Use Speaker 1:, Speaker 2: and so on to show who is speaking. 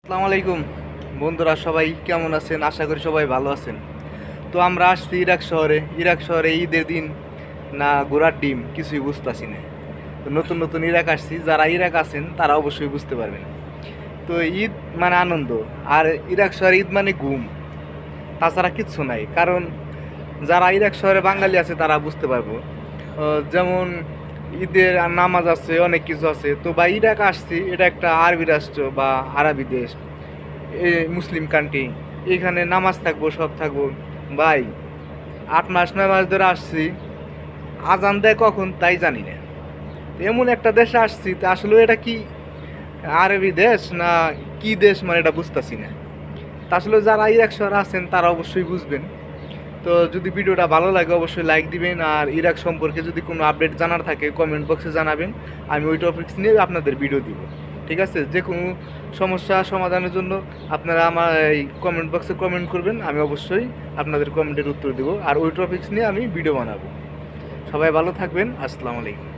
Speaker 1: আসসালামু আলাইকুম বন্ধুরা, সবাই কেমন আছেন? আশা করি সবাই ভালো আছেন। তো আমরা আসছি ইরাক শহরে ঈদের দিন না ঘোড়ার ডিম কিছুই বুঝতেছি না। তো নতুন নতুন ইরাক আসছি, যারা ইরাক আছেন তারা অবশ্যই বুঝতে পারবেন। তো ঈদ মানে আনন্দ, আর ইরাক শহরে ঈদ মানে ঘুম, তাছাড়া কিচ্ছু নাই। কারণ যারা ইরাক শহরে বাঙালি আছে তারা বুঝতে পারবো। যেমন ঈদের নামাজ আছে, অনেক কিছু আছে। তো বা ইরাক আসছি, এটা একটা আরবি রাষ্ট্র বা আরবি দেশ, মুসলিম কান্ট্রি। এখানে নামাজ থাকবো, সব থাকবো। ভাই, 8 মাস 9 মাস ধরে আসছি, আজান দেয় কখন তাই জানি না। এমন একটা দেশে আসছি, তা আসলে এটা কি আরবি দেশ না কি দেশ, মানে এটা বুঝতেছি না। তা আসলে যারা ইরাক শহরে আছেন তারা অবশ্যই বুঝবেন। তো যদি ভিডিওটা ভালো লাগে অবশ্যই লাইক দিবেন, আর ইরাক সম্পর্কে যদি কোনো আপডেট জানার থাকে কমেন্ট বক্সে জানাবেন। আমি ওই টপিকস নিয়ে আপনাদের ভিডিও দিব। ঠিক আছে? যে কোনো সমস্যা সমাধানের জন্য আপনারা আমার এই কমেন্ট বক্সে কমেন্ট করবেন, আমি অবশ্যই আপনাদের কমেন্টের উত্তর দেবো, আর ওই টপিকস নিয়ে আমি ভিডিও বানাবো। সবাই ভালো থাকবেন। আসসালামু আলাইকুম।